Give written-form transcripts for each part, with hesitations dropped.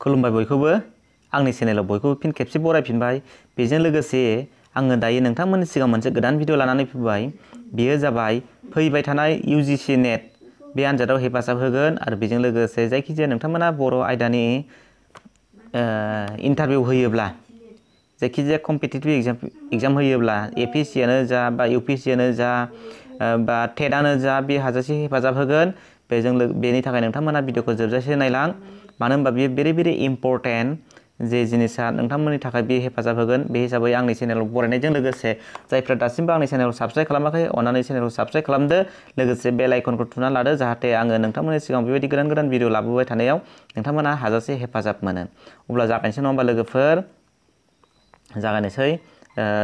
खुलुमबाय बयखौबो आंनि चेनेलाव बयखौबो फिन खेबसे बरायफिनबाय। बेजों लोगोसे आङो दायो नोंथांमोननि सिगां मोनसे गोदान भिडिअ लानानै फैबाय। बेयो जाबाय फैबाय थानाय UGC NET बे आनजादाव हेफाजाब होगोन आरो बेजों लोगोसे जायखिजाया नोंथांमोना बर' आयदानि इन्टारभिउ होयोब्ला जायखिजाया कम्पिटिटिभ एग्जाम होयोब्ला APSC आनो जा बा UPSC आनो जा बा TET आनो जा बे हाजासे हेफाजाब होगोन। बेनि थाखाय नोंथांमोना भिडिअखौ जोबजासे नायलां, मानो होनबा बेयो भेरि इम्पर्टेन्ट जे जिनिसा नोंथांमोननि थाखाय बे हेफाजाब होगोन। बे हिसाबै आंनि चेनेलाव बरायनायजों लोगोसे जायफ्रा दासिमबो आंनि चेनेलखौ साबस्क्राइब खालामाखै अन्नानै चेनेलखौ साबस्क्राइब खालामदो, लोगोसे बेल आइकनखौ थुना लादो जाहाथे आङो नोंथांमोननि सिगां बेबायदि गोदान भिडिअ लाबोबाय थानायाव नोंथांमोना हाजासे हेफाजाब मोनो। अब्ला जागायनोसै नङा होमबा लोगोफोर? जागायनोसै।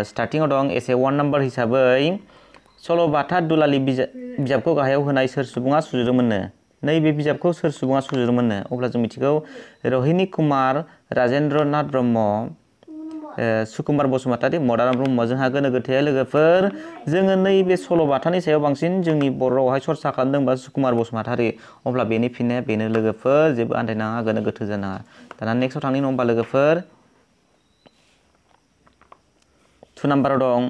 स्टार्टिंआव दं एसे 1 नाम्बार हिसाबै सल'बाथा दुलालि बिजाबखौ गाहायाव होनाय सोर सुबुङा सुजुदोंमोननो? नैबे बिजाबखौ सोर सुबुङा सुजुदोंमोननो? अब्ला जों मिथिगौ रहिनी कुमार, राजेन्द्रनाथ ब्रह्म, सुकुमार बसुमतारी, मदाराम ब्रह्म। जोंहा गोनो गोथोया लोगोफोर जोङो नैबे सल'बाथानि सायाव बांसिन जोंनि बर' रावआवहाय सरसा खालामदोंबा सुकुमार बसुमतारी। अब्ला बेनि फिननाया बेनो लोगोफोर, जेबो आन्दायनाङा, गोनो गोथो जानाङा। दाना नेक्स्टआव थांनि नङा होमबा लोगोफोर? 2 नाम्बाराव दं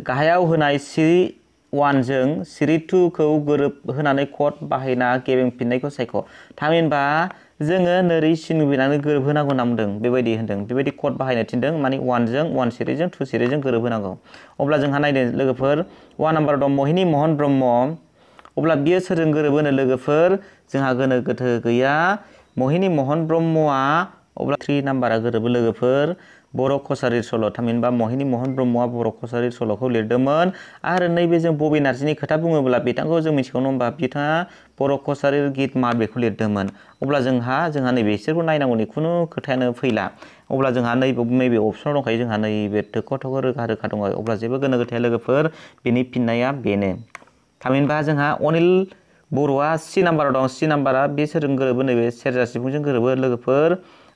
गाहायाव होनाय सिरि 1 जों सिरि 2 खौ गोरोब होनानै कड बाहायना गेबें फिननायखौ सायख'। थामहिनबा जोङो नोरै सिन बोनानै गोरोब होनांगौ होनना बुंदों, बेबायदि होनदों, बेबायदि कड बाहायनो थिनदों, माने 1 जों 1 सिरिजों 2 सिरिजों गोरोब होनांगौ। अब्ला जोंहा नायदो लोगोफोर 1 नाम्बाराव दं महिनी महन ब्रह्म। अब्ला बियो सोरजों गोरोब होनो लोगोफोर? जोंहा गोनो गोथो गैया, महिनी महन ब्रह्मआ। अब्ला 3 नाम्बारा गोरोबो लोगोफोर, बर' कसारी सल'। थामहिनबा महिनी महन ब्रह्मआ बर' कसारी सल'खौ लिरदोंमोन। आरो नैबे जों बबे नार्जिनि खोथा बुङोब्ला बिथांखौ जों मिथिगौ नङा होमबा? बिथाङा बर' कसारी गित मा बेखौ लिरदोंमोन। अब्ला जोंहा नैबे बिसोरखौ नायनांगौनि खुनु खोथायानो फैला। अब्ला जोंहा नैबे अपसनाव दंखायो, जोंहा नैबे थख' रोखा दङ। अब्ला जेबो गोनो गोथोया लोगोफोर, बेनि फिननाया बेनो। थामहिनबा जोंहा अनिल बर'आ C नाम्बाराव दं। C नाम्बारा बे सोरजों गोरोबो? नैबे सेरजा सिफुंजों गोरोबो लोगोफोर।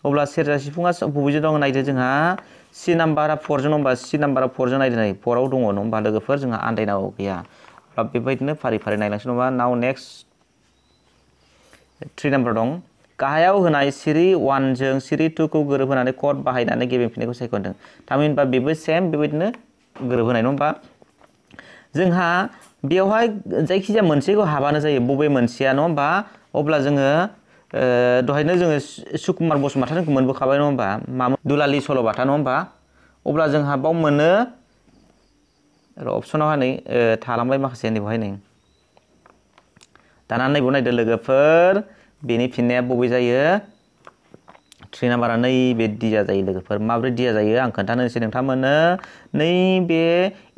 अब्ला सेरजा सिफुङा बबेजों दं नायदो, जोंहा C नाम्बारा 4 जों नङा होमबा? C नाम्बारा 4 जों नायदो, नै 4 आव दङ नङा होमबा लोगोफोर? जोंहा आन्दायनांगौ गैया। अब्ला बेबायदिनो फारि नायलांसै नङा? नाउ नेक्स्ट 3 नाम्बाराव दं गाहायाव होनाय सिरि 1 जों सिरि 2 खौ गोरोब होनानै कड बाहायनानै गेबें फिननायखौ सायख'दों। थामहिनबा बेबो सेम बेबायदिनो गोरोब होनाय नङा होमबा? जोंहा बेवहाय जायखिजाया मोनसेखौ हाबानो जायो, बबे मोनसेया नङा होमबा? अब्ला जोङो दहायनो जोङो सुकुमार बसुमतारीखौ मोनबोखाबाय नङा होमबा? मामोन? दुलालि सल'बाथा नङा होमबा? अब्ला जोंहा बाव मोनो अपसनावहाय नै थालांबाय माखासे नैबेवहाय नै। दाना नैबेयाव नायदो लोगोफोर, बेनि फिननाया बबे जायो? 3 नाम्बारा नैबे दिया जायो लोगोफोर। माब्रै दिया जायो आं खोन्थानोसै नोंथांमोननो। नैबे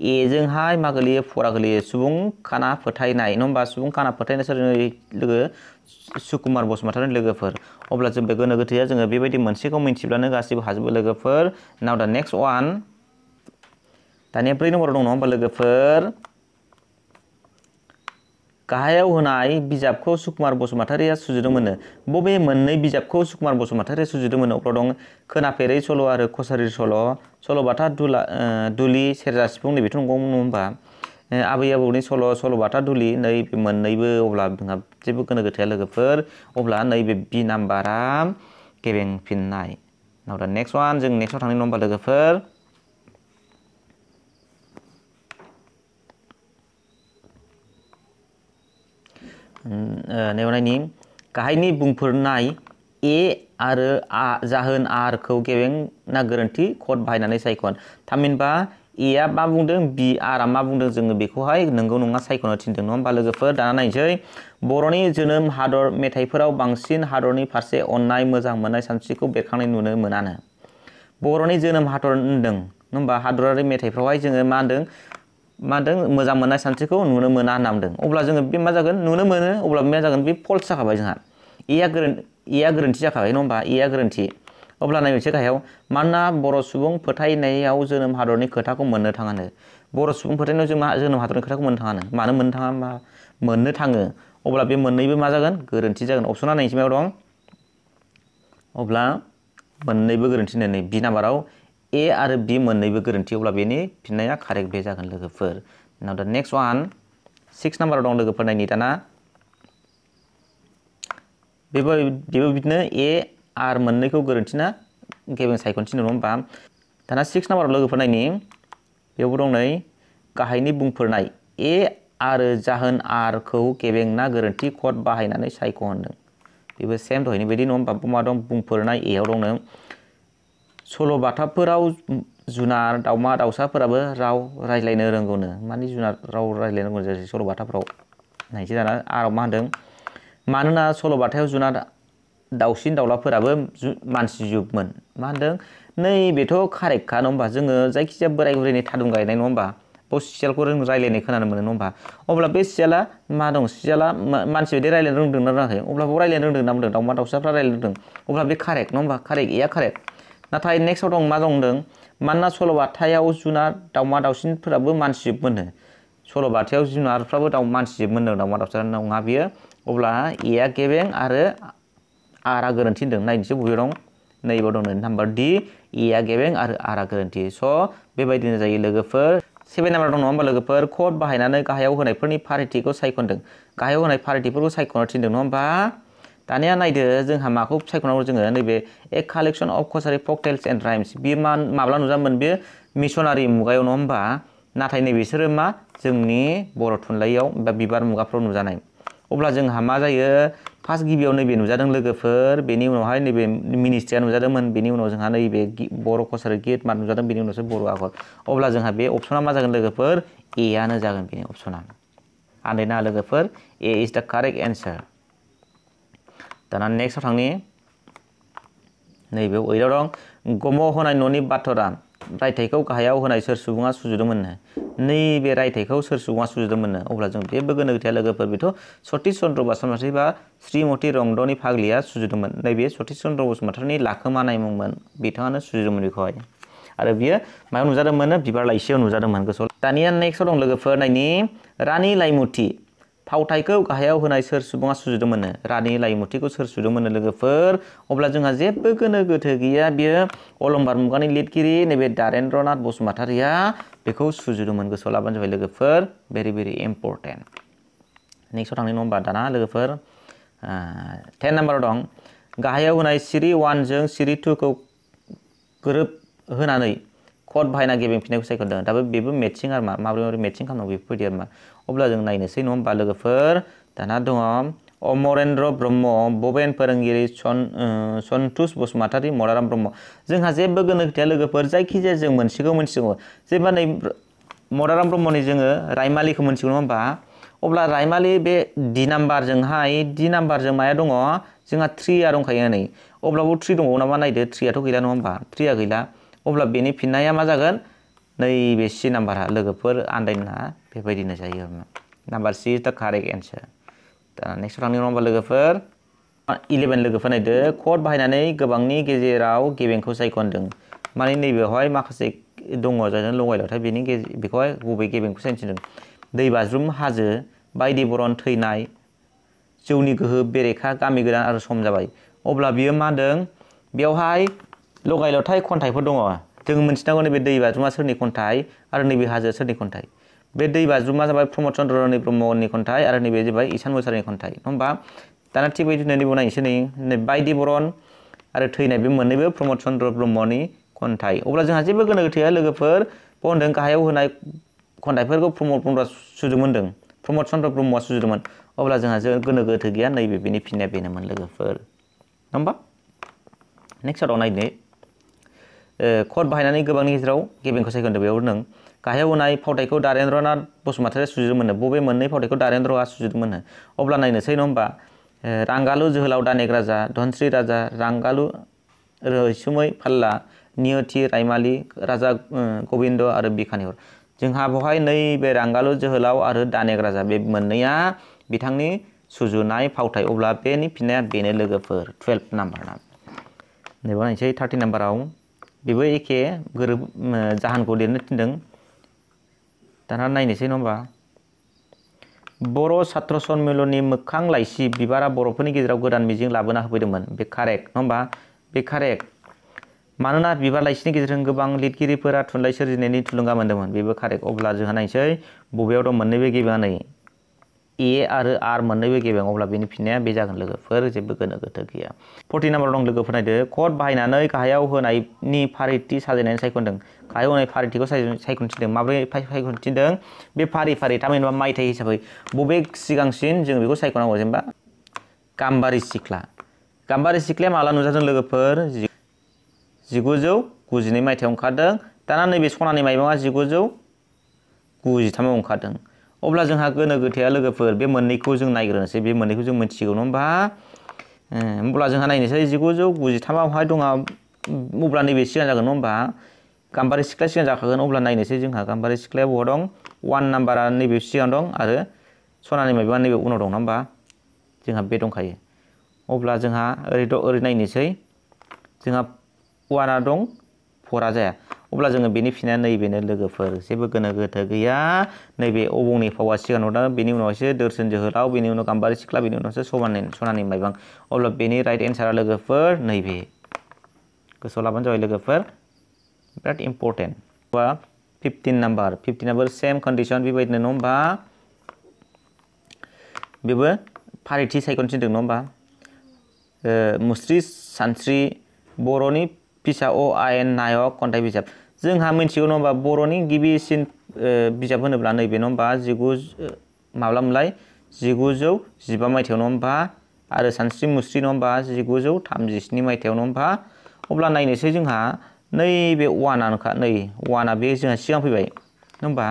एजोंहाय मा गोलैयो? फरा गोलैयो। सुबुं खाना फोथायनाय नङा होमबा? सुबुं खाना फोथायनाय सोरजों लोगो? सुकुमार बसुमतारीनि लोगोफोर। अब्ला जों बे गोनो गोथोया जोङो बेबायदि मोनसेखौ मिन्थिब्लानो गासिबो हाजोबो लोगोफोर। नाउ दा नेक्स्ट 1। दानिया 4 नाम्बाराव दं नङा होमबा लोगोफोर? गाहायाव होनाय बिजाबखौ सुकुमार बसुमतारीया सुजुदोंमोननो? बबे मोननै बिजाबखौ सुकुमार बसुमतारीया सुजुदोंमोन? अब्ला दं खोनाफेरै सल' आरो कसारी सल', सल'बाथा दुलि, सेरजा सिफुं नैबेथ' नंगौ नङा होमबा? आबै आबौनि सल', सल'बाथा दुलि, नैबे मोननैबो। अब्ला जोंहा जेबो गोनो गोथोया लोगोफोर। अब्ला नैबे B नाम्बारा गेबें फिननाय। नाउ दा नेक्स्ट 1 जों नेक्स्टआव थांनाय नङा होमबा लोगोफोर? नेवनायनि गाहायनि बुंफोरनाय ए आरो जाहोन R खौ गेबें ना गोरोन्थि कड बाहायनानै सायख'न। थामहिनबा ए आ मा बुंदों? B R आ मा बुंदों? जोङो बेखौहाय नंगौ नङा सायख'नो थिनदों नङा होमबा लोगोफोर? दाना नायनोसै बर'नि जोनोम हादर मेथाइफोराव बांसिन हादरनि फारसे अननाय मोजां मोननाय सानस्रिखौ बेरखांनाय नुनो मोनानो। बर'नि जोनोम हादर होनदों नङा होमबा? हादरारि मेथाइफ्रावहाय जोङो मा होनदों? मोजां मोननाय सानस्रिखौ नुनो मोना होनना बुंदों। अब्ला जोङो बे मा जागोन? नुनो मोनो। अब्ला मा जागोन? बे फल्स जाखाबाय जोंहा। ए आ गोरोन्थि जाखाबाय नङा होमबा? ए आ गोरोन्थि। अब्ला नायनोसै गाहायाव, मानोना बर' सुबुं फोथायनायाव जोनोम हादरनि खोथाखौ मोननो थाङानो। बर' सुबुं फोथायनायाव जों जोनोम हादरनि खोथाखौ मोननो थाङानो। मानो मोननो थाङा? मोननो थाङो। अब्ला बे मोननैबो मा जागोन? गोरोन्थि जागोन। अपसना नायनोसै मायाव दं? अब्ला मोननैबो गोरोन्थि नै B नाम्बाराव A आरो B मोननैबो गोरोन्थि। अब्ला बेनि फिननाया कारेक्ट बे जागोन लोगोफोर। नाउ दा नेक्स्ट 1 6 नाम्बाराव दं लोगोफोर नायनि दाना बेबो बिदिनो ए आर मोननैखौ गोरोन्थिना गेबें सायख'नो थिनदों नङा होमबा। दाना 6 नाम्बाराव लोगोफोर नायनि बेयावबो दं नै गाहायनि बुंफोरनाय ए आरो जाहोन आर खौ गेबें ना गोरोन्थि कड बाहायनानै सायख' होनदों। बेबो सेम दहायनि बायदि नङा होमबा। मा दं बुंफोरनाय एआव दंनो सल'बाथाफोराव जुनार दाउमा दाउसाफोराबो राव रायज्लायनो रोंगौनो। माने जुनार राव रायज्लायनो रोंगौ जेरै सल'बाथाफोराव नायसै। दाना आराव मा होनदों मानोना सल'बाथायाव जुनार दाउसिन दाउलाफोराबो मानसि जुगमोन। मा होनदों नैबेथ' कारेक्टखा नङा होमबा। जोङो जायखिजाया बोराय बुरैनि थादुन गायनाय नङा होमबा। सियालखौ जों रायज्लायनाय खोनानो मोनो नङा होमबा। अब्ला बे सियाला मा दं सियाला मानसि बायदि रायज्लायनो रोंदोंना रोङाखै अब्लाबो रायज्लायनो रोंदों ना बुंदों दाउमा दाउसाफ्रा रायज्लायनो रोंदों अब्ला बे कारेक्ट नङा होमबा। कारेक्ट एया कारेक्ट। नाथाय नेक्स्टआव दं मा दं होनदों मानोना सल'बाथायाव जुनार दाउमा दाउसिनफोराबो मानसि जोबमोननो। सल'बाथायाव जुनारफ्राबो मानसि जोबमोननो दाउमा दाउसा नङा बियो। अब्ला एया गेबें आरो आरआ गोरोन्थि होनदों। नायनोसै बबेयाव दं नैबाव दं नाम्बार डि एया गेबें आरो आरआ गोरोन्थि। स' बेबायदिनो जायो लोगोफोर। 7 नाम्बार दं नङा होमबा लोगोफोर कड बाहायनानै गाहायाव होनायफोरनि फारिथिखौ सायख'दों। गाहायाव होनाय फारिथिफोरखौ सायख'नो थिनदों नङा होमबा। दानिया नायदो जोंहा माखौ सायख'नांगौ जोङो नैबे a collection of Kachari folk tales and rhymes. बेयो माब्ला नुजामोन बे मिसनारि मुगायाव नङा होमबा। नाथाय नैबेसोरो मा जोंनि बर' थुनलाइयाव बा बिबार मुगाफ्राव नुजानाय। अब्ला जोंहा मा जायो फार्स्ट गिबियाव नैबे नुजादों लोगोफोर। बेनि उनावहाय नैबे मिनिस्ट्रिया नुजादोंमोन। बेनि उनाव जोंहा नैबे बर' कसारि गित मार्क नुजादों। बेनि उनावसो बर' आगर। अब्ला जोंहा बे अपसना मा जागोन लोगोफोर एआनो जागोन बेनि अपसना। आन्दायनाङा लोगोफोर ए इज दा कारेक्ट एन्सार। दाना नेक्स्टआव थांनि नैबेयाव 8आव दं गम होनाय न'नि बाथरा रायथाइखौ गाहायाव होनाय सोर सुबुङा सुजुदोंमोननो। नैबे रायथाइखौ सोर सुबुङा सुजुदोंमोननो। अब्ला जों जेबो गोनो गैया लोगोफोर बेथ' सतिश चन्द्र बसुमतारी बा श्रीमती रंगदनि फाग्लिया सुजुदोंमोन। नैबे सतिश चन्द्र बसुमतारीनि लाखोमानाय मुंमोन। बिथाङानो सुजुदोंमोन बेखौहाय। आरो बियो मायाव नुजादोंमोन बिबार लाइसियाव नुजादोंमोन गोसोआव। दानिया नेक्स्टआव दं लोगोफोर नायनि रानि लाइमुथि फावथायखौ गाहायाव होनाय सोर सुबुङा सुजुदोंमोननो। रानि लाइमुथिखौ सोर सुजुदोंमोननो लोगोफोर। अब्ला जोंहा जेबो गोनो गोथो गैया बियो अलंबार मुगानि लिरगिरि नैबे दारेन्द्रनाथ बसुमतारीया बेखौ सुजुदोंमोन। गोसोआव लाबानो जाबाय लोगोफोर भेरि भेरि इम्परटेन्ट। नेक्स्टआव थांनाय नङा होमबा दाना लोगोफोर 10 नाम्बाराव दं गाहायाव होनाय सिरि 1 जों सिरि 2 खौ गोरोब होनानै कड बाहायना गेबें फिननायखौ सायख'दों। दाबो बेबो मेटसिं आरो माबोरै मेटसिं खालामनांगौ बेफोरबायदि आरो अब्ला जों नायनोसै नङा होमबा लोगोफोर। दाना दङ अमरेन्द्र ब्रह्म बबेन फोरोंगिरि सन्तुष बसुमतारी मदाराम ब्रह्म। जोंहा जेबो गोनो गैया लोगोफोर जायखिजाया जों मोनसेखौ मोनथिगौ। जेनेबा नै मदाराम ब्रह्मनि जोङो रायमालिखौ मोनथिगौ नङा होमबा। अब्ला रायमालि बे डि नाम्बारजों माया दङ जोंहा 3आ दंखायो नै। अब्लाबो 3 दंबावो नामा नायदो 3आथ' गैला नङा होमबा 3आ गैला। अब्ला बेनि फिननाया मा जागोन नैबे C नाम्बारा लोगोफोर आन्दायनाङा बेबायदिनो जायो आरो number C is the correct एन्सार। दा नेक्स्टआव थांनि नङा होमबा लोगोफोर 11 लोगोफोर नायदो कड बाहायनानै गोबांनि गेजेराव गेबेंखौ सायख'दों। माने नैबेवहाय माखासे दङ जायजों लगायल'थाय बेखौहाय बबे गेबेंखौ सायख'दों। दै बाज्रुम हाजो बायदि बरन थैनाय जौनि गोहो बेरेखा गामि गोदान आरो सम जाबाय। अब्ला बियो मा होनदों बेवहाय लगायल'थाय खन्थाइफोर दङ। जों मिथिनांगौ नैबे दै बाज्रुमा सोरनि खन्थाइ आरो नैबे हाजोआ सोरनि खन्थाइ। बे दै बाज्रुमा जाबाय प्रमद चन्द्र ब्रह्मनि खन्थाइ आरो नैबे जाबाय ईसान मोसाहारिनि खन्थाइ नङा होमबा। दाना थिग बेबायदिनो नैबे नायनोसै नै बायदि बरन आरो थैनाय बे मोननैबो प्रमद चन्द्र ब्रह्मनि खन्थाइ। अब्ला जोंहा जेबो गोनो गैया लोगोफोर होनदों गाहायाव होनाय खन्थाइफोरखौ प्रमद चन्द्र ब्रह्मआ सुजुदोंमोन। अब्ला जोंहा गोनो गोथो गैया नैबे बेनि फिननाया बेनोमोन लोगोफोर नङा होमबा। नेक्स्टआव नायनो कड बाहायनानै गोबांनि गेजेराव गेबेंखौ सायख'दों। बेयाव नों गाहायाव होनाय फावथायखौ दारेन्द्रनाथ बसुमतारीया सुजुदोंमोननो। बबे मोननै फावथायखौ दारेन्द्रआ सुजुदोंमोननो। अब्ला नायनोसै नङा होमबा रांगालु जोहोलाव दानेक राजा धनस्रि राजा रांगालु रैसुमै फाल्ला नियति रायमालि राजा गबिन्द आरो बिखानिहर। जोंहा बेवहाय नैबे रांगालु जोहोलाव आरो दानेक राजा बे मोननैया बिथांनि सुजुनाय फावथाय। अब्ला बेनि फिननाया बेनो लोगोफोर 12 नाम्बारना। नैबेयाव नायनोसै 13 नाम्बाराव बेबो एखे गोरोब जाहोनखौ लिरनो थिनदों। दाना नायनोसै नङा होमबा बर' सात्र सन्मेलननि मोखां लाइसि बिबारा बर'फोरनि गेजेराव गोदान मिजिं लाबोना होफैदोंमोन। बे कारेक्ट नङा होमबा बे कारेक्ट। मानोना बिबार लाइसिनि गेजेरजों गोबां लिरगिरिफोरा थुनलाइ सोरजिनायनि थुलुंगा मोन्दोंमोन। बेबो कारेक्ट। अब्ला जोंहा नायनोसै बबेयाव दं मोननैबो गेबेङा नै ए आरो आर मोननैबो गेबें अब्ला बेनि फिननाया बे जागोन लोगोफोर जेबो गोनो गोथो गैया 40 नाम्बार दं लोगोफोर नायदो कड बाहायनानै गाहायाव होनायनि फारिथि साजायनानै सायख'दों गाहायाव होनाय फारिथिखौ सायख'नो थिनदों माबोरै सायख'नो थिनदों बे फारि थामहिनबा मायथाइ हिसाबै बबे सिगांसिन जों बेखौ सायख'नांगौ जेनेबा गाम्बारि सिख्लाया माब्ला नुजादों लोगोफोर 1992 मायथाइयाव ओंखारदों दाना नैबे सनानि माइबाङा 1993 आव ओंखारदों अब्ला जोंहा गोनो गोथोया लोगोफोर बे मोननैखौ जों नायग्रोनोसै बे मोननैखौ जों मिथिगौ नङा होमबा अब्ला जोंहा नायनोसै 1993 आवहाय दङ अब्ला नैबे सिगां जागोन नङा होमबा गाम्बारि सिख्ला सिगां जाखागोन अब्ला नायनोसै जोंहा गाम्बारि सिख्लाया बहा दं 1 नाम्बारा नैबे सिगां दं आरो सनानि माइबाङा नैबे उनाव दं नङा होमबा जोंहा बे दंखायो अब्ला जोंहा ओरै नायनोसै जोंहा 1 आ दं 4 आ जाया अब्ला जोङो बेनि फिननाया नैबेनो लोगोफोर जेबो गोनो गोथो गैया नैबे अबंनि फावा सिगाङाव दं बेनि उनावसो दोरसोन जोहोलाव बेनि उनाव गाम्बारि सिख्ला बेनि उनावसो सनानि माइबां अब्ला बेनि राइट एन्सारा लोगोफोर नैबे गोसोआव लाबानो जाबाय लोगोफोर बिराद इम्पर्टेन्ट 15 नाम्बार सेम कन्डिशन बेबायदिनो नङा होमबा बेबो फारिथि सायख'नो थिनदों नङा होमबा मुस्रि सानस्रि बर'नि फिसा अ आयेन नायक खन्थाइ बिजाब जोंहा मिथिगौ नङा होमबा बर'नि गिबिसिन बिजाब होनोब्ला नैबे नङा होमबा 1915 मायथाइयाव नङा होमबा आरो सानस्रि मुस्रि नङा होमबा 1937 मायथाइयाव नङा होमबा अब्ला नायनोसै जोंहा नैबे 1 नै 1 आ बे जोंहा सिगां फैबाय नङा होमबा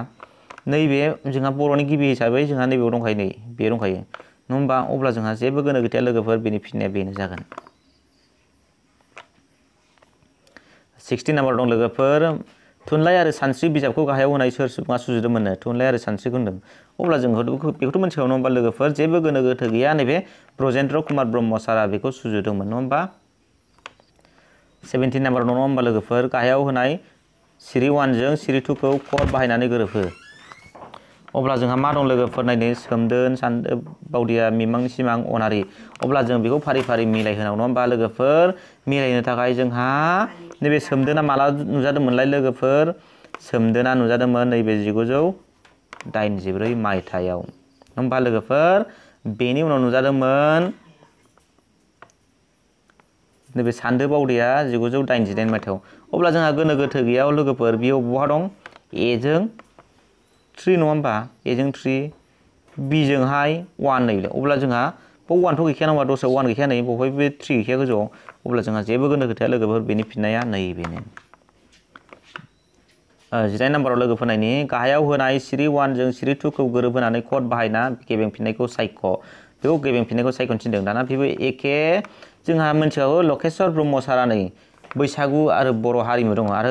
नैबे जोंहा बर'नि गिबि हिसाबै जोंहा नैबेयाव दंखायो नै बे दंखायो नङा होमबा अब्ला जोंहा जेबो गोनो गोथोया लोगोफोर बेनि फिननाया बेनो जागोन 16 नाम्बार दं लोगोफोर थुनलाइ आरो सानस्रि बिजाबखौ गाहायाव होनाय सोर सुबुङा सुजुदोंमोननो थुनलाइ आरो सानस्रिखौ होनदों अब्ला जों बेखौथ' मिथिखागौ नङा होमबा लोगोफोर जेबो गोनो गोथो गैया नैबे ब्रजेन्द्र कुमार ब्रह्म सारा बेखौ सुजुदोंमोन नङा होमबा 17 नाम्बार दं नङा होमबा लोगोफोर गाहायाव होनाय सिरि 1 जों सिरि 2 खौ कड बाहायनानै गोरोबहो अब्ला जोंहा मा दं लोगोफोर नायनो सोमदोन सान्दोन बावदिया मिमां सिमां अनारि अब्ला जों बेखौ फारि फारि मिलायहोनांगौ नङा होमबा लोगोफोर मिलायनो थाखाय जोंहा नैबे सोमदोना माला नुजादोंमोनलाय लोगोफोर सोमदोना नुजादोंमोन नैबे 1984 मायथाइयाव नङा होमबा लोगोफोर बेनि उनाव नुजादोंमोन नैबे सान्दो बावदिया 1989 मायथाइयाव अब्ला जोंहा गोनो गोथो गैया लोगोफोर बेयाव बहा दं ए जों 3 नङा होमबा ए जों 3 बि जोंहाय 1 नैबे अब्ला जोंहा बाव 1 थ' गैखाया नङा दस्रायाव 1 गैखाया नै बावहाय बे 3 गैखाया गोजौआव अब्ला जोंहा जेबो गोनो गोथोया लोगोफोर बेनि फिननाया नैबेनो 18 नाम्बाराव लोगोफोर नायनि गाहायाव होनाय सिरि 1 जों सिरि 2 खौ गोरोबहोनानै कड बाहायना गेबें फिननायखौ सायख' बेखौ गेबें फिननायखौ सायख'नो थिनदों दाना बेबो एखे जोंहा मिथिखागौ लकेश्वर ब्रह्म सारा नै बैसागु आरो बर' हारिमु दङ आरो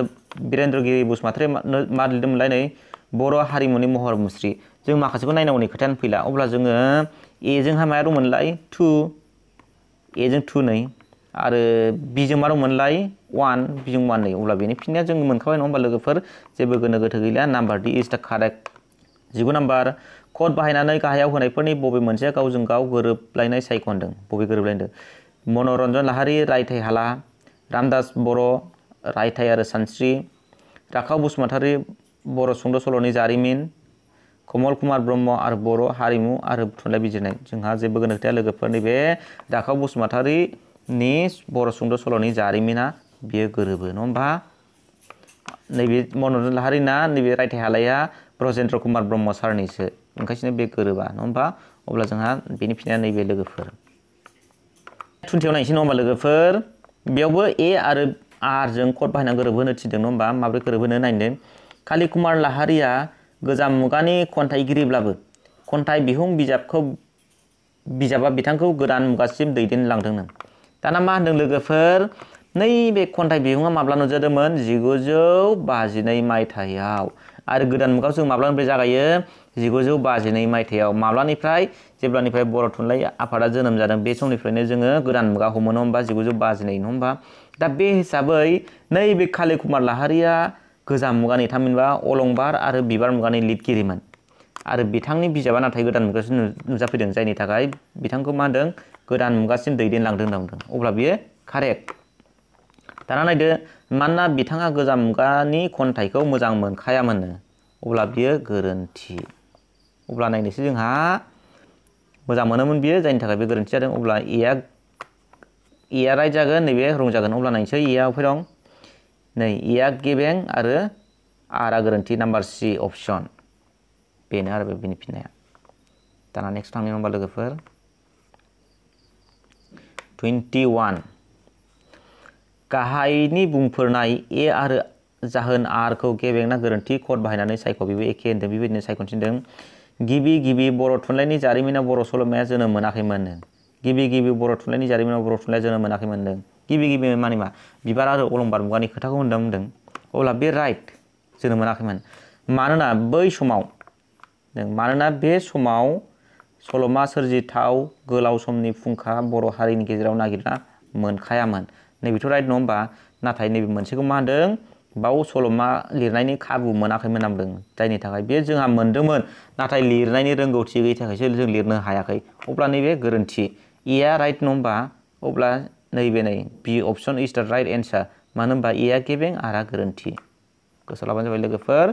बिरेन्द्रगिरि बसुमतारी मा लिरदोंमोनलाय नै बर' हारिमुनि महर मुस्रि जों माखासेखौ नायनांगौनि खोथायानो फैला अब्ला जोङो ए जोंहा माया दंमोनलाय 2 ए जों 2 नै आरो बि जों मा दंमोनलाय 1 बि जों 1 नै अब्ला बेनि फिननाया जों मोनखाबाय नङा होमबा लोगोफोर जेबो गोनो गोथो गैला number D is the correct 19 number code बाहायनानै गाहायाव होनायफोरनि बबे मोनसेया गावजों गाव गोरोबलायनाय सायख'दों बबे गोरोबलायदों मनरन्जन लाहारी रायथाइ हाला रामदास बर' रायथाइ आरो सानस्रि राखाव बसुमतारी बर' सुंद' सल'नि जारिमिन कमल कुमार ब्रह्म आरो बर' हारिमु आरो थुनलाइ बिजिरनाय जोंहा जेबो गोनो गोथोया लोगोफोर नैबे राखाव बसुमतारीनि बर' सुंद' सल'नि जारिमिना बियो गोरोबो नङा होमबा नैबे मनरन्जन लाहारीना नैबे रायथाइ हालाया ब्रजेन्द्र कुमार ब्रह्म सारनिसो ओंखायनो बे गोरोबा नङा होमबा अब्ला जोंहा बेनि फिननाया नैबे लोगोफोर 20 आव नायनोसै नङा होमबा लोगोफोर बेयावबो ए आरो आर जों कड बाहायना गोरोबहोनो थिनदों नङा होमबा माबोरै गोरोबहोनो नायदों काली कुमार लाहारीया गोजाम मुगानि खन्थाइगिरिब्लाबो खन्थाइ बिहुं बिजाबा बिथांखौ गोदान मुगासिम दैदेनलांदोंनो दाना मा होनदों लोगोफोर नैबे खन्थाइ बिहुङा माब्ला नुजादोंमोन 1952 मायथाइयाव आरो गोदान मुगायाव जों माब्लानिफ्राय जागायो 1952 मायथाइयाव माब्लानिफ्राय जेब्लानिफ्राय बर' थुनलाइ आफादा जोनोम जादों बे समनिफ्रायनो जोङो गोदान मुगा हमो नङा होमबा 1952 नङा होमबा दा बे हिसाबै नैबे काली कुमार लाहारीया गोजाम मुगानि थामहिनबा अलंबार आरो बिबार मुगानि लिरगिरिमोन आरो बिथांनि बिजाबा नाथाय गोदान मुगासिम नुजाफैदों जायनि थाखाय बिथांखौ मा होनदों गोदान मुगासिम दैदेनलांदों होनना बुंदों अब्ला बियो कारेक्ट दाना नायदो मानोना बिथाङा गोजाम मुगानि खन्थाइखौ मोजां मोनखायामोननो अब्ला बियो गोरोन्थि अब्ला नायनोसै जोंहा मोजां मोनोमोन बियो जायनि थाखाय बे गोरोन्थि जादों अब्ला एआ राइट जागोन नैबे रं जागोन अब्ला नायनोसै एआ अफाय दं नै एआ गेबें आरो आरआ गोरोन्थि नाम्बार सी अपसन बेनो आरो बेनि फिननाया दाना नेक्स्ट थांनि होनबा लोगोफोर 21 गाहायनि बुंफोरनाय ए आरो जाहोन आर खौ गेबेंना गोरोन्थि कड बाहायनानै सायख' बेबो एखे होनदों बेबायदिनो सायख'थिनदों गिबि बर' थुनलाइनि जारिमिनाव बर' सल'माया जोनोम मोनाखैमोन गिबि बर' थुनलाइनि जारिमिनाव बर' थुनलाइया जोनोम मोनाखैमोन गिबि माने मा बिबार आरो अलंबार मुगानि खोथाखौ होनदों अब्ला बे राइट जोनोम मोनाखैमोन मानोना बे समाव सल'मा सोरजिथाव गोलाव समनि फुंखा बर' हारिनि गेजेराव नागिरना मोनखायामोन नैबेथ' राइट नङा होमबा नाथाय नैबे मोनसेखौ मा होनदों बाव सल'मा लिरनायनि खाबु मोनाखैमोन होनदों जायनि थाखाय बे जोंहा मोनदोंमोन नाथाय लिरनायनि रोंगौथि गैयि थाखायसो जों लिरनो हायाखै अब्ला नैबे गोरोन्थि एआ राइट नङा होमबा अब्ला नैबे बि अपसन इज द राइट एन्सार मानो होनबा एआ गेबें आरआ गोरोन्थि गोसोआव लाबानो जाबाय लोगोफोर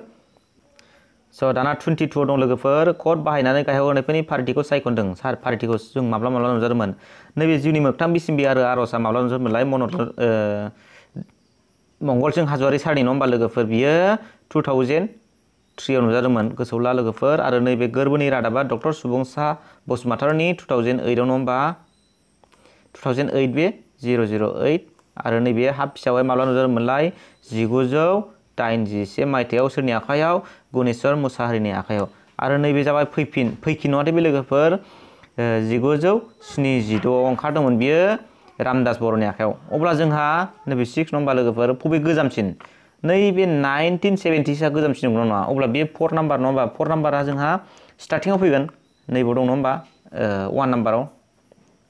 स' दाना 22 दं लोगोफोर कड बाहायनानै गाहायाव होनायफोरनि फारिथिखौ सायख'दों सार फारिथिखौ जों माब्ला नुजादोंमोन नैबे जिउनि मोगथां बिसिम्बि आरो आर'जआ माब्ला नुजादोंमोनलाय मंगलसिं हाज'वारि सारनि नङा होमबा लोगोफोर बियो 2003 आव नुजादोंमोन गोसोआव ला लोगोफोर आरो नैबे गोरबोनि रादाबा डक्टर सुबुंसा बसुमतारिनि 2008 आव नङा होमबा 2008 बे 008 आरो नैबे हाब फिसायावहाय माब्ला नुजादोंमोनलाय 1981 मायथाइयाव सोरनि आखायाव गुनेश्वर मुसाहारिनि आखायाव आरो नैबे जाबाय फैफिन नङाथाय बे लोगोफोर 1972 आव ओंखारदोंमोन बियो रामदास बर'नि आखायाव अब्ला जोंहा नैबे 6 नम्बर लोगोफोर बबे गोजामसिन नैबे 1970 आ गोजामसिन नंगौ नङा अब्ला बे 4 नाम्बार नङा होमबा 4 नाम्बारा जोंहा स्टार्टिंआव फैगोन नैबे दं नङा होमबा 1 नाम्बाराव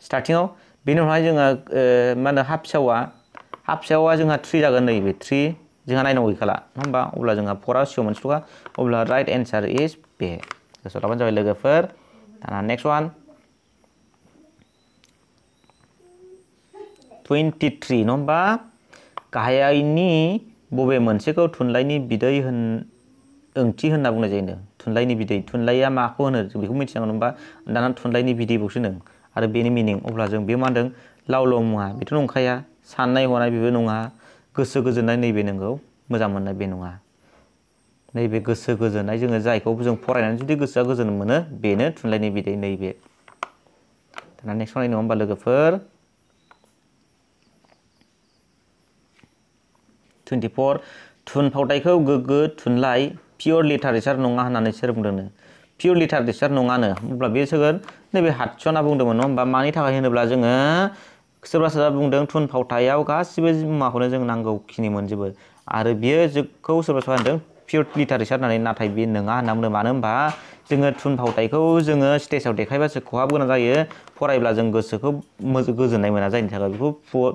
स्टार्टिंआव बेनि उनावहाय जोङो मा होनो हाफ फिसावा जोंहा 3 जागोन नैबे 3 जोंहा नायनांगौ गैखाला नङा होमबा अब्ला जोंहा 4आ सिगाङाव मोनसेल'खा अब्ला राइट एन्सार इज बे गोसोआव लाबानो जाबाय लोगोफोर दाना नेक्स्ट वान 23 नङा होमबा गाहायनि बबे मोनसेखौ थुनलाइनि बिदै ओंथि होनना बुंनाय जायो थुनलाइनि बिदै थुनलाइया माखौ होनो जों बेखौ मिथिनांगोन होनबा दाना थुनलाइनि बिदैखौसो होनदों आरो बेनि मिनिं अब्ला जों बे मा होनदों लाव मुवा बेथ' नंखाया साननाय हनाय बेबो नङा गोसो गोजोननाय नैबे नंगौ मोजां मोननाय बे नङा नैबे गोसो गोजोननाय जोङो जायखौ जों फरायनानै जुदि गोसोआ गोजोन मोनो बेनो थुनलाइनि बिदै नैबे दाना नेक्स्ट नायनो होमबा लोगोफोर 24 थुनफावथायखौ गोग्गो थुनलाइ पियर लिटारेचार नङा होननानै सोर बुंदोंनो पियर लिटारेचार नङानो अब्ला बे सोगोन नैबे हादसना बुंदोंमोन नङा होमबा मानि थाखाय होनोब्ला जोङो सोरबा बुंदों थुनफावथायाव गासिबो मुवाखौनो जों नांगौखिनि मोनजोबो आरो बियो जोंखौ सोरबा होनदों पियर लिटारेचार होननानै नाथाय बे नङा होनना बुंदों मानो होनबा जोङो थुनफावथायखौ जोङो स्टेजाव देखायबासो खहाब गोनां जायो फरायब्ला जों गोसोखौ गोजोननाय मोना जायनि थाखाय बेखौ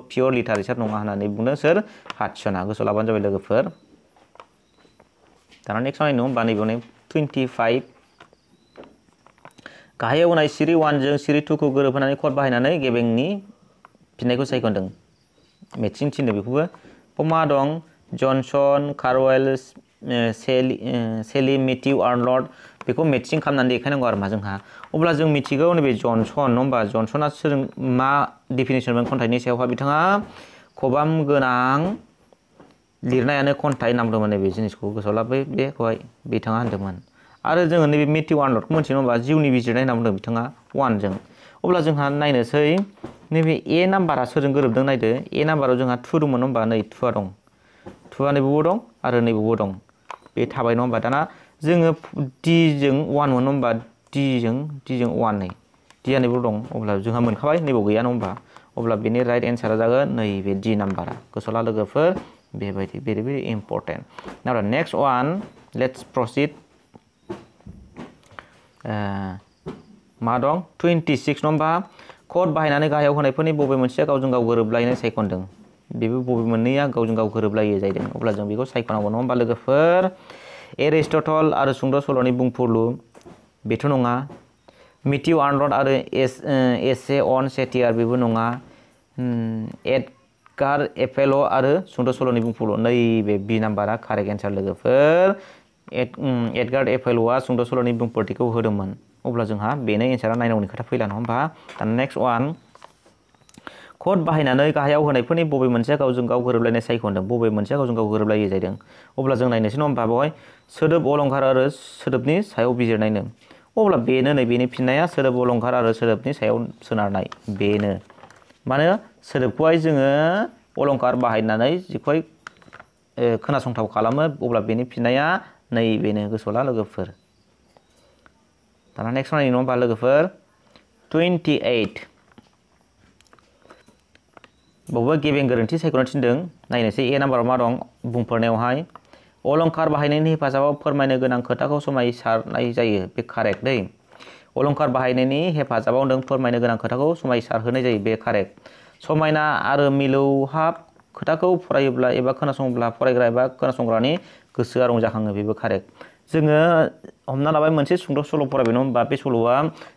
पियर लिटारेचार नङा होननानै बुंदों सोर हादसना गोसोआव लाबानो जाबाय लोगोफोर दाना नेक्स्ट नायनो होमबा नैबेयाव 25 गाहायाव होनाय सिरि 1 जों सिरि 2 खौ गोरोबहोनानै कड बाहायनानै गेबेंनि फिननायखौ सायख'दों मेटसिं थिनदों बेखौबो मा दं जनसन कार्वेल सेलि मेथिउ आर्नल्ड बेखौ मेटसिं खालामनानै देखायनांगौ आरो मा जोंहा अब्ला जों मिथिगौ नैबे जनसन नङा होमबा जनसना सोर मा डेफिनेसनमोन खन्थाइनि सायावहाय बिथाङा खबाम गोनां लिरनायानो खन्थाइ नाम दंमोन नैबे जिनिसखौ गोसोआव लाबो बेखौहाय बिथाङा होनदोंमोन आरो जोङो नैबे मेथिउ आर्नल्डखौ मोनथियो नङा होमबा जिउनि बिजिरनाय होनना बुंदों बिथाङा 1 जों अब्ला जोंहा नायनोसै नैबे ए नाम्बारा सोरजों गोरोबदों नायदो ए नाम्बाराव जोंहा 2 दंमोन होमबा नै 2आ दं 2आ नैबेबो दं आरो नैबेबो दं बे थाबाय नङा होमबा दाना जोङो डि जों 1 मोन होमबा डि जों 1 नै डिआ नैबेबो दं अब्ला जोंहा मोनखाबाय नैबेयाव गैया नङा होमबा अब्ला बेनि राइट एन्सारा जागोन नैबे डि नाम्बारा गोसोआव ला लोगोफोर बेबायदि very important now next one let's proceed मा दं 26 नङा होमबा कड बाहायनानै गाहायाव होनायफोरनि बबे मोनसेया गावजों गाव गोरोबलायनाय सायख'दों बेबो बबे मोननैया गावजों गाव गोरोबलायो जाहैदों अब्ला जों बेखौ सायख'नांगौ नङा होमबा लोगोफोर एरिस्टटल आरो सुंद' सल'नि बुंफुरलु बेथ' नङा मेथिउ आर्नल्ड आरो एसे अन सेटियार बेबो नङा एडगार एपेल' आरो सुंद' सल'नि बुंफुरलु नैबे बि नाम्बारा कारेक्ट एन्सार लोगोफोर एडगार एपेल'आ सुंद' सल'नि बुंफोरथिखौ होदोंमोन अब्ला जोंहा बेनो एन्सारा नायनांगौनि खोथा फैला नङा होमबा दाना नेक्स्ट वान कड बाहायनानै गाहायाव होनायफोरनि बबे मोनसेया गावजों गाव गोरोबलायनाय सायख'दों बबे मोनसेया गावजों गाव गोरोबलायै जादों अब्ला जों नायनोसै नङा होमबा बेवहाय सोदोब अलंकार आरो सोदोबनि सायाव बिजिरनायनो अब्ला बेनो नै बेनि फिननाया सोदोब अलंकार आरो सोदोबनि सायाव सोनारनाय बेनो मानो सोदोबखौहाय जोङो अलंकार बाहायनानै जिखौहाय खोनासंथाव खालामो अब्ला बेनि फिननाया नै बेनो गोसोआव ला लोगोफोर दाना नेक्स्ट नायनि नङा होमबा लोगोफोर 28 बावबो गेबें गोरोन्थि सायख'नो थिनदों नायनोसै ए नाम्बाराव मा दं बुंफोरनायावहाय अलंकार बाहायनायनि हेफाजाबाव फोरमायनो गोनां खोथाखौ समायसारनाय जायो बे कारेक्ट दै अलंकार बाहायनायनि हेफाजाबाव नों फोरमायनो गोनां खोथाखौ समायसारहोनाय जायो बे कारेक्ट समायना आरो मिलौहाब खोथाखौ फरायोब्ला एबा खोनासङोब्ला फरायग्रा एबा खोनासंग्रानि गोसोआ रंजाखाङो बेबो कारेक्ट जोङो हमना लाबाय मोनसे सुंद' सल' फरायबाय नङा होमबा बे सल'आ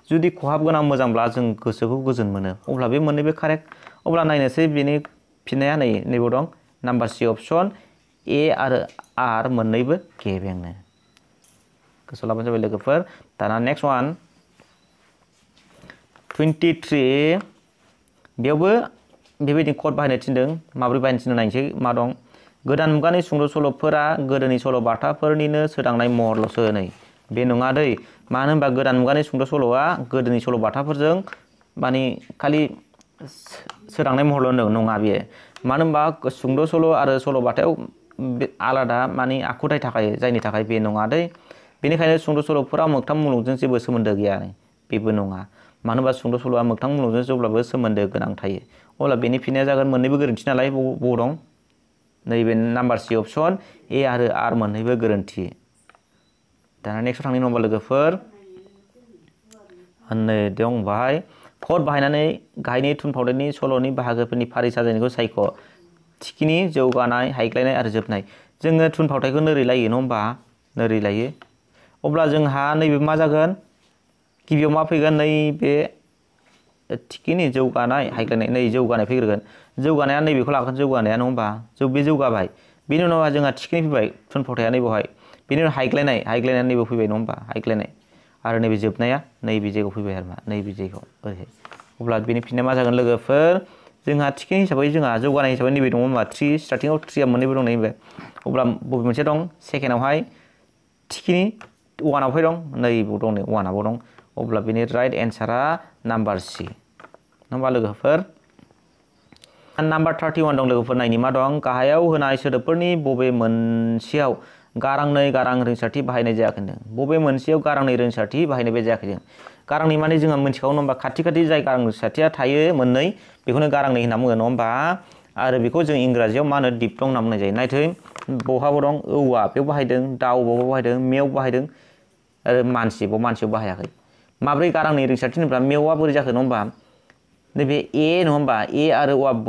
जुदि खहाब गोनां मोजांब्ला जों गोसोखौ गोजोन मोनो अब्ला बे मोननैबो कारेक्ट अब्ला नायनोसै बेनि फिननाया नैबाव दं नाम्बार सि अपसन ए आरो आर मोननैबो गेबेंनो गोसोआव लाबानो जाबाय लोगोफोर दाना नेक्स्ट वान 23 बेयावबो बेबायदि कड बाहायनो थिनदों माबोरै बाहायनो थिनदों नायनोसै मा दं गोदान मुगानि सुंद' सल'फोरा गोदोनि सल'बाथाफोरनिनो सोदांनाय महरल'सो नै बे नङा दै मानो होनबा गोदान मुगानि सुंद' सल'आ गोदोनि सल'बाथाफोरजों माने खालि सोदांनाय महरल' होनदों नङा बेयो मानो होनबा सुंद' सल' आरो सल'बाथायाव आलादा माने आखुथाय थाखायो जायनि थाखाय बे नङा दै बेनिखायनो सुंद' सल'फोरा मोगथां मुलुगजों जेबो सोमोन्दो गैया बेबो नङा मानो होनबा सुंद' सल'आ मोगथां मुलुगजों जेब्लाबो सोमोन्दो गोनां थायो अब्ला बेनि फिननाया जागोन मोननैबो गोरोन्थि नालाय बबाव दं नैबे नाम्बार सि अपसन ए आरो आर मोननैबो गोरोन्थि दाना नेक्स्टआव थांनाय नम्बर लोगोफोर नै दं बाहाय कड बाहायनानै गाहायनि थुनफावथायनि सल'नि बाहागोफोरनि फारि साजायनायखौ सायख' थिखिनि जौगानाय हायग्लायनाय आरो जोबनाय जोङो थुनफावथायखौ नोरै लायो नङा होमबा नोरै लायो अब्ला जोंहा नैबे मा जागोन गिबियाव मा फैगोन नैबे थिखिनि जौगानाय हायग्लायनाय नै जौगानाय फैग्रोगोन जौगानाया नैबेखौ लागोन जौगानाया नङा होमबा बे जौगाबाय बेनि उनाव जोंहा थिखिनि फैबाय थुनफावथाया नैबेवहाय बेनि उनाव हायग्लायनाया नैबेयाव फैबाय नङा होमबा हायग्लायनाय आरो नैबे जोबनाया नैबे जायगायाव फैबाय आरो मा नैबे जायगायाव ओरैहाय अब्ला बेनि फिननाया मा जागोन लोगोफोर जोंहा थिखिनि हिसाबै जोंहा जौगानाय हिसाबै नैबे दङ होमबा 3 स्टार्टिंआव 3आ मोननैबो दं नैबे अब्ला बबे मोनसे दं सेकेन्डआवहाय थिखिनि 1आवहाय दं नैबाव दं नै 1आव दं अब्ला बेनि राइट एन्सारा नाम्बार सि नङा होमबा लोगोफोर नाम्बार 31 दं लोगोफोर नायनि मा दं गाहायाव होनाय सोदोबफोरनि बबे मोनसेयाव गारांनै गारां रिंसारथि बाहायनाय जायाखै बबे मोनसेयाव गारांनै रिंसारथि बाहायनाय जायाखै जों गारांनै माने जोंहा मिथिखागौ नङा होमबा खाथि खाथि जाय गारां रिंसारथिया थायो मोननै बेखौनो गारांनै होनना बुङो नङा होमबा आरो बेखौ जों इंराजियाव मा होनो डिप्थं होनना बुंनाय जायो नायथै बहाबो दं औवा बेयाव बाहायदों दाउ बावबो बाहायदों मेव बाहायदों आरो मानसियाव बाहायाखै माब्रै गारांनै रिंसारथि होनोब्ला मेवआ बोरै जाखो नङा होमबा नैबे ए नङा होमबा ए आरो वाब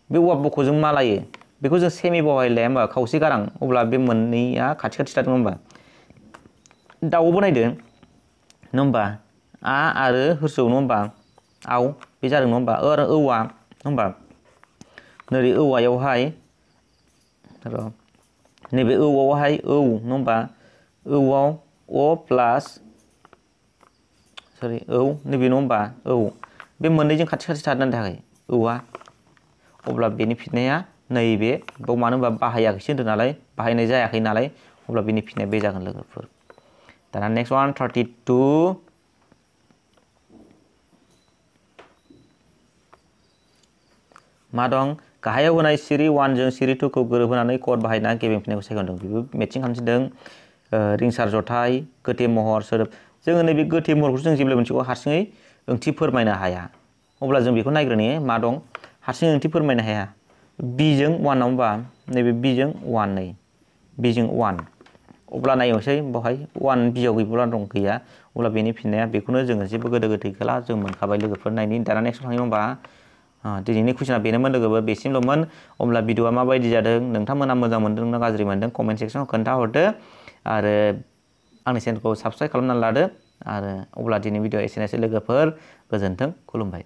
बे वाब बखौ जों मा लायो बेखौ जों सेमि बाहायलाया होमबा खावसे गारां अब्ला बे मोननैया खाथि खाथि थादों होमबा दाउआवबो नायदो नङा होमबा आ आरो होरसौ नङा होमबा आव बे जादों नङा होमबा आरो औवा नङा होमबा नैबे औवायावहाय र' नैबे औवायावहाय औ नङा होमबा औवाव अ प्लास सरि औ नैबे नङा होमबा औ बे मोननैजों खाथि खाथि थादोंना थायाखै औवा अब्ला बेनि फिननाया नैबे बाव मानो होनबा बाहायाखैसो होनदों नालाय बाहायनाय जायाखै नालाय अब्ला बेनि फिननाया बे जागोन लोगोफोर दाना नेक्स्ट वान 32 मा दं गाहायाव होनाय सिरि 1 जों सिरि 2 खौ गोरोबहोनानै कड बाहायना गेबें फिननायखौ सायख'दों बेबो मेटसिं खालामफिनदों रिंसार जथाय गोथे महर सोदोब जोङो नैबे गोथे महरखौ जों जेब्ला मोनसेखौ हारसिङै ओंथि फोरमायनो हाया अब्ला जों बेखौ नायग्रोनि मा दं हारसिङै ओंथि फोरमायनो हाया बिजों 1 नङा होमबा नैबे बिजों 1 नै बिजों 1 अब्ला नायनोसै बेवहाय 1 बियाव गैब्ला दं गैया अब्ला बेनि फिननाया बेखौनो जोङो जेबो गोदो गोदै गैला जों मोनखाबाय लोगोफोर नायनि दाना नेक्स्टआव थाङो होमबा दिनैनि कुइसना बेनोमोन लोगोफोर बेसिमल'मोन अब्ला भिडिअआ माबायदि जादों नोंथांमोना मोजां मोनदों ना गाज्रि मोनदों कमेन्ट सेक्सनाव खोन्थाहरदो आरो आंनि चेनेलखौ साबस्क्राइब खालामनानै लादो आरो अब्ला दिनै भिडिअआ एसेनोसै लोगोफोर गोजोन्थों खुलुमबाय।